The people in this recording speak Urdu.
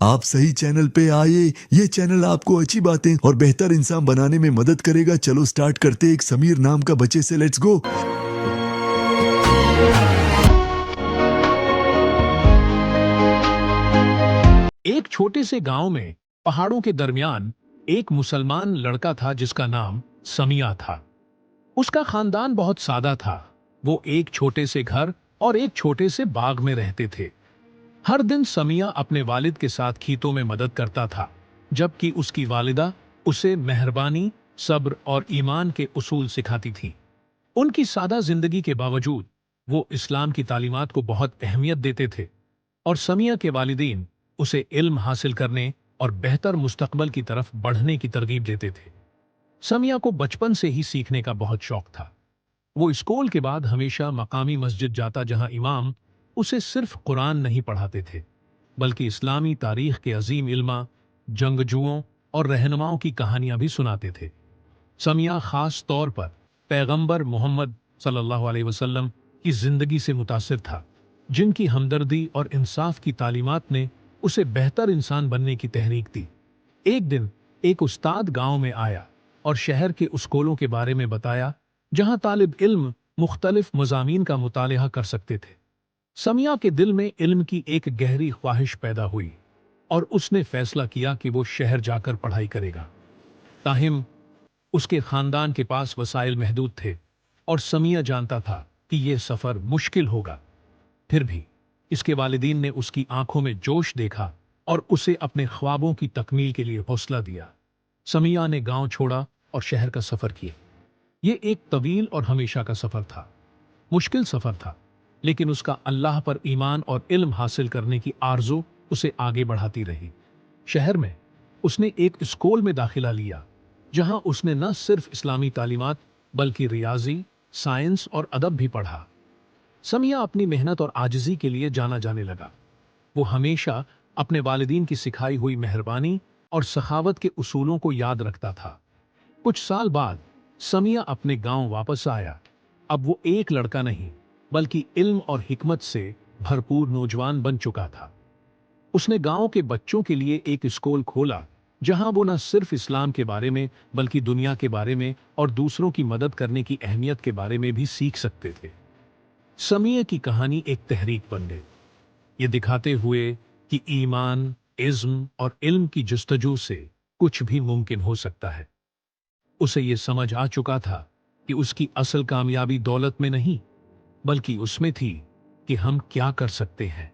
آپ صحیح چینل پہ آئے. یہ چینل آپ کو اچھی باتیں اور بہتر انسان بنانے میں مدد کرے گا. چلو سٹارٹ کرتے ایک سمیر نام کا بچے سے. Let's go. ایک چھوٹے سے گاؤں میں پہاڑوں کے درمیان ایک مسلمان لڑکا تھا جس کا نام سمیہ تھا. اس کا خاندان بہت سادہ تھا. وہ ایک چھوٹے سے گھر اور ایک چھوٹے سے باغ میں رہتے تھے. ہر دن سمیہ اپنے والد کے ساتھ کھیتوں میں مدد کرتا تھا، جبکہ اس کی والدہ اسے مہربانی، صبر اور ایمان کے اصول سکھاتی تھی. ان کی سادہ زندگی کے باوجود وہ اسلام کی تعلیمات کو بہت اہمیت دیتے تھے، اور سمیہ کے والدین اسے علم حاصل کرنے اور بہتر مستقبل کی طرف بڑھنے کی ترغیب دیتے تھے. سمیہ کو بچپن سے ہی سیکھنے کا بہت شوق تھا. وہ اسکول کے بعد ہمیشہ مقامی مسجد جاتا، جہاں امام اسے صرف قرآن نہیں پڑھاتے تھے بلکہ اسلامی تاریخ کے عظیم علماء، جنگجوؤں اور رہنماؤں کی کہانیاں بھی سناتے تھے. سمیہ خاص طور پر پیغمبر محمد صلی اللہ علیہ وسلم کی زندگی سے متاثر تھا، جن کی ہمدردی اور انصاف کی تعلیمات نے اسے بہتر انسان بننے کی تحریک دی. ایک دن ایک استاد گاؤں میں آیا اور شہر کے اسکولوں کے بارے میں بتایا جہاں طالب علم مختلف مضامین کا مطالعہ کر سکتے تھے. سمیہ کے دل میں علم کی ایک گہری خواہش پیدا ہوئی اور اس نے فیصلہ کیا کہ وہ شہر جا کر پڑھائی کرے گا. تاہم اس کے خاندان کے پاس وسائل محدود تھے اور سمیہ جانتا تھا کہ یہ سفر مشکل ہوگا. پھر بھی اس کے والدین نے اس کی آنکھوں میں جوش دیکھا اور اسے اپنے خوابوں کی تکمیل کے لیے حوصلہ دیا. سمیہ نے گاؤں چھوڑا اور شہر کا سفر کیا. یہ ایک طویل اور ہمیشہ کا سفر تھا. مشکل سفر تھا، لیکن اس کا اللہ پر ایمان اور علم حاصل کرنے کی آرزو اسے آگے بڑھاتی رہی. شہر میں اس نے ایک اسکول میں داخلہ لیا جہاں اس نے نہ صرف اسلامی تعلیمات بلکہ ریاضی، سائنس اور ادب بھی پڑھا. سمیہ اپنی محنت اور عاجزی کے لیے جانا جانے لگا. وہ ہمیشہ اپنے والدین کی سکھائی ہوئی مہربانی اور سخاوت کے اصولوں کو یاد رکھتا تھا. کچھ سال بعد سمیہ اپنے گاؤں واپس آیا. اب وہ ایک لڑکا نہیں بلکہ علم اور حکمت سے بھرپور نوجوان بن چکا تھا. اس نے گاؤں کے بچوں کے لیے ایک اسکول کھولا جہاں وہ نہ صرف اسلام کے بارے میں بلکہ دنیا کے بارے میں اور دوسروں کی مدد کرنے کی اہمیت کے بارے میں بھی سیکھ سکتے تھے. سمیہ کی کہانی ایک تحریک بن گئی، یہ دکھاتے ہوئے کہ ایمان، عزم اور علم کی جستجو سے کچھ بھی ممکن ہو سکتا ہے. اسے یہ سمجھ آ چکا تھا کہ اس کی اصل کامیابی دولت میں نہیں بلکہ اس میں تھی کہ ہم کیا کر سکتے ہیں.